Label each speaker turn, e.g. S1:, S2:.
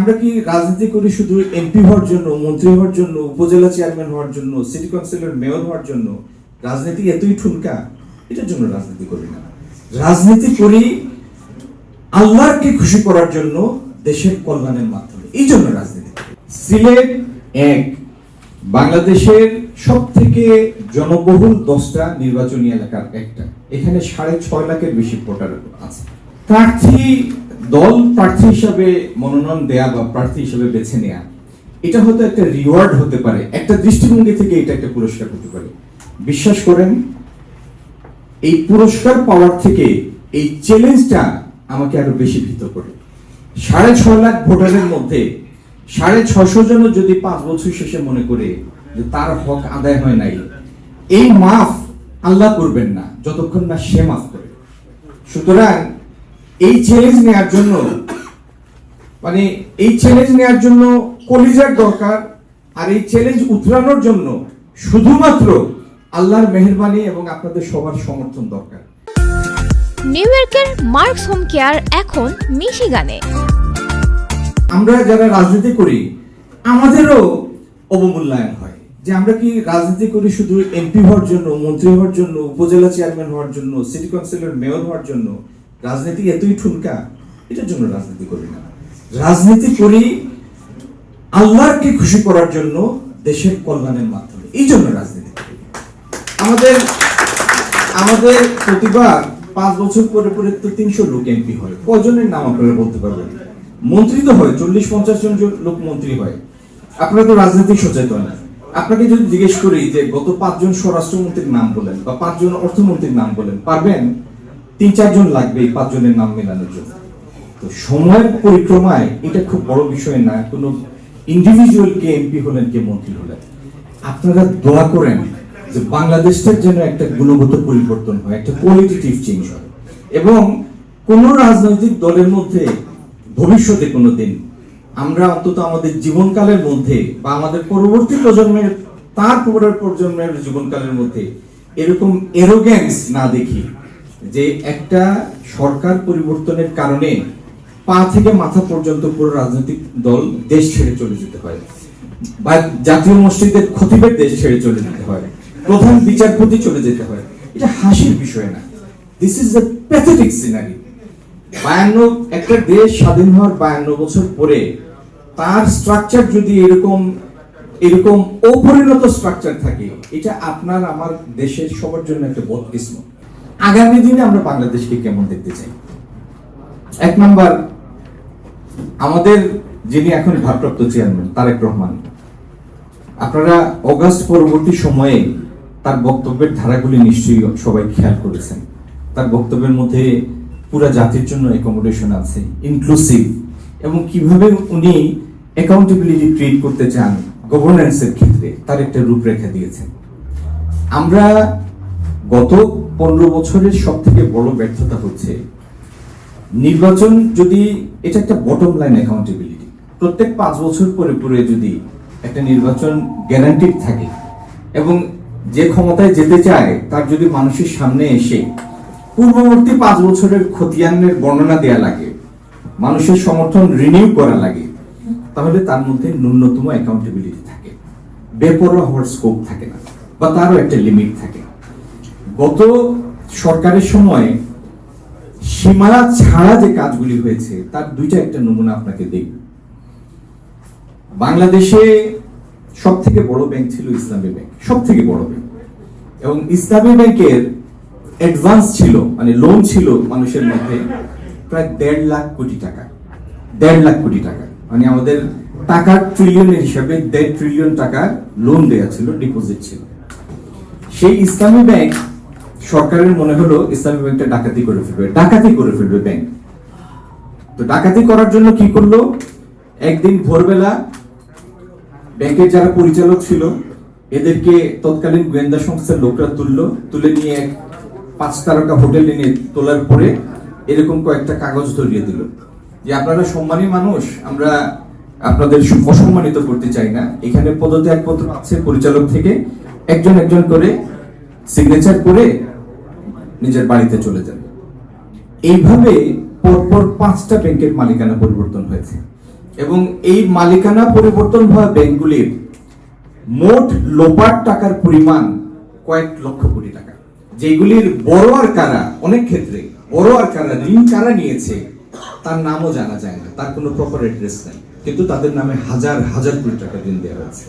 S1: আমরা কি রাজনীতি করি শুধু এমপি হওয়ার জন্য, মন্ত্রী হওয়ার জন্য, উপজেলা চেয়ারম্যান হওয়ার জন্য, সিটি কাউন্সিলর মেয়র হওয়ার জন্য? রাজনীতি এতই ঠুনকা, এটার জন্য রাজনীতি করি না। রাজনীতি করি আল্লাহকে খুশি করার জন্য, দেশের কল্যাণের মাধ্যমে, এই জন্য রাজনীতি করি। সিলেট এক বাংলাদেশের সব থেকে জনবহুল 10টা নির্বাচনী এলাকার একটা। এখানে 6.5 লাখের বেশি ভোটার আছে। প্রার্থী হিসাবে মনোনয়ন দেয়া বা প্রার্থী হিসাবে বেছে নেয়া, এটা হয়তো একটা রিওয়ার্ড হতে পারে, একটা দৃষ্টিভঙ্গি থেকে এটা একটা পুরস্কার হতে পারে। বিশ্বাস করেন, এই পুরস্কার পাওয়ার থেকে এই চ্যালেঞ্জটা আমাকে আরো বেশি ভীত করে। 6.5 লাখ ভোটারের মধ্যে 650 জন যদি 5 বছর শেষে মনে করে যে তার হক আদায় হয় নাই, এই মাফ আল্লাহ করবেন না যতক্ষণ না সে মাফ করে। সুতরাং এই চ্যালেঞ্জ নেওয়ার জন্য কলিজার দরকার, আর এই চ্যালেঞ্জ উতরানোর জন্য শুধুমাত্র আল্লাহর মেহেরবানি এবং আপনাদের সবার সমর্থন দরকার।
S2: নিউ ইয়র্কের মার্কস হোম কেয়ার এখন মিশিগানে।
S1: আমরা যারা রাজনীতি করি আমাদেরও অবমূল্যায়ন হয়, যে আমরা কি রাজনীতি করি শুধু এমপি হওয়ার জন্য, মন্ত্রী হওয়ার জন্য, উপজেলা চেয়ারম্যান হওয়ার জন্য, সিটি কাউন্সিলর মেয়র হওয়ার জন্য? রাজনীতি এতই ঠুনকা, এটার জন্য রাজনীতি করি না। রাজনীতি করি আল্লাহকে খুশি করার জন্য, দেশের কল্যাণের মাধ্যমে, এই জন্য রাজনীতি করি। আমাদের প্রতিবার 5 বছর পরে পরে তো 300 লোক এমপি হয়। কজনের নাম আপনারা বলতে পারবেন? মন্ত্রী তো হয় 40-50 জন লোক মন্ত্রী হয়। আপনারা তো রাজনীতি সচেতন। আপনাকে যদি জিজ্ঞেস করি যে গত 5 জন স্বরাষ্ট্রমন্ত্রীর নাম বলেন বা 5 জন অর্থমন্ত্রীর নাম বলেন, পারবেন? 3-4 জন লাগবে এই 5 জনের নাম মেলানোর জন্য। তো সময়ের পরিক্রমায় এটা খুব বড় বিষয় না, কোনো ইন্ডিভিজুয়াল কে এমপি হলেন, কে মন্ত্রী হলেন। আপনারা দোয়া করেন যে বাংলাদেশটার যেন একটা গুণগত পরিবর্তন হয়, একটা কোয়ালিটেটিভ চেঞ্জ হয়, এবং কোন রাজনৈতিক দলের মধ্যে ভবিষ্যতে কোনোদিন আমরা অন্তত আমাদের জীবনকালের মধ্যে বা আমাদের পরবর্তী প্রজন্মের, তার পরের প্রজন্মের জীবনকালের মধ্যে এরকম এরোগ্যান্স না দেখি যে একটা সরকার পরিবর্তনের কারণে পা থেকে মাথা পর্যন্ত পুরো রাজনৈতিক দল দেশ ছেড়ে চলে যেতে হয়, বা জাতীয় মসজিদের খতিবের দেশ ছেড়ে চলে যেতে হয়, প্রধান বিচারপতি চলে যেতে হয়। এটা হাসির বিষয় না। This is a pathetic scenery. 52 একটা দেশ স্বাধীন হওয়ার 52 বছর পরে তার স্ট্রাকচার যদি এরকম অপরিণত স্ট্রাকচার থাকে, এটা আপনার আমার দেশের সবার জন্য একটা বদকিসমত। আগামী দিনে আমরা বাংলাদেশকে কেমন দেখতে চাই? 1 নাম্বার, আমাদের যিনি এখন ভারপ্রাপ্ত চেয়ারম্যান তারেক রহমান, আপনারা অগাস্ট পরবর্তী সময়ে তার বক্তব্যের ধারাগুলি নিশ্চয়ই সবাই খেয়াল করেছেন। তার বক্তব্যের মধ্যে পুরা জাতির জন্য অ্যাকোমোডেশন আছে, ইনক্লুসিভ, এবং কিভাবে উনি অ্যাকাউন্টেবিলিটি ক্রিয়েট করতে চান গভর্নেন্সের ক্ষেত্রে তার একটা রূপরেখা দিয়েছেন। আমরা গত 15 বছরের সব থেকে বড় ব্যর্থতা হচ্ছে নির্বাচন, যদি এটা একটা বটম লাইন অ্যাকাউন্টেবিলিটি, প্রত্যেক 5 বছর পরে পরে যদি একটা নির্বাচন গ্যারান্টিড থাকে এবং যে ক্ষমতায় যেতে চায় তার যদি মানুষের সামনে এসে পূর্ববর্তী 5 বছরের খতিয়ানের বর্ণনা দেয়া লাগে, মানুষের সমর্থন রিনিউ করা লাগে, তাহলে তার মধ্যে ন্যূনতম অ্যাকাউন্টেবিলিটি থাকে, বেপরোয়া হওয়ার স্কোপ থাকে না, বা তারও একটা লিমিট থাকে। গত সরকারের সময় সীমানা ছাড়া যে কাজগুলি হয়েছে তার দুইটা একটা নমুনা আপনাকে দেব। বাংলাদেশে সব থেকে বড় ব্যাংক ছিল ইসলামী ব্যাংক, সব থেকে বড় ব্যাংক, এবং ইসলামী ব্যাংকের অ্যাডভান্স ছিল, মানে লোন ছিল মানুষের মধ্যে প্রায় 1.5 লাখ কোটি টাকা। 1.5 লাখ কোটি টাকা মানে আমাদের টাকার ট্রিলিয়নের হিসাবে 1.5 ট্রিলিয়ন টাকার লোন দেয়া ছিল, ডিপোজিট ছিল। সেই ইসলামী ব্যাংক সরকারের মনে হলো ইসলামী ব্যাংকটা ডাকাতি করে ফেলবে ব্যাংক। তো ডাকাতি করার জন্য কি করলো, একদিন ভোরবেলা ব্যাংকের যারা পরিচালক ছিল এদেরকে তৎকালীন গোয়েন্দা সংস্থার লোকরা তুলে নিয়ে 5 তারকা হোটেলে নিয়ে তোলার পরে এরকম কয়েকটা কাগজ ধরিয়ে দিল যে আপনারা সম্মানী মানুষ, আমরা আপনাদের অসম্মানিত করতে চাই না, এখানে পদত্যাগপত্র আছে পরিচালক থেকে, একজন একজন করে সিগনেচার করে নিজের বাড়িতে চলে যাবে। এইভাবে পরপর 5টা ব্যাংকের মালিকানা পরিবর্তন হয়েছে। এবং এই মালিকানা পরিবর্তন হওয়া ব্যাংকগুলির মোট লোপাট টাকার পরিমাণ কয়েক লক্ষ কোটি টাকা, যেগুলির বড়োয়ার কারা, অনেক ক্ষেত্রে বড়োয়ার কারা, ঋণ কারা নিয়েছে তার নামও জানা যায় না, তার কোনো প্রপার অ্যাড্রেস নেই, কিন্তু তাদের নামে হাজার হাজার কোটি টাকা ঋণ দেওয়া হয়েছে।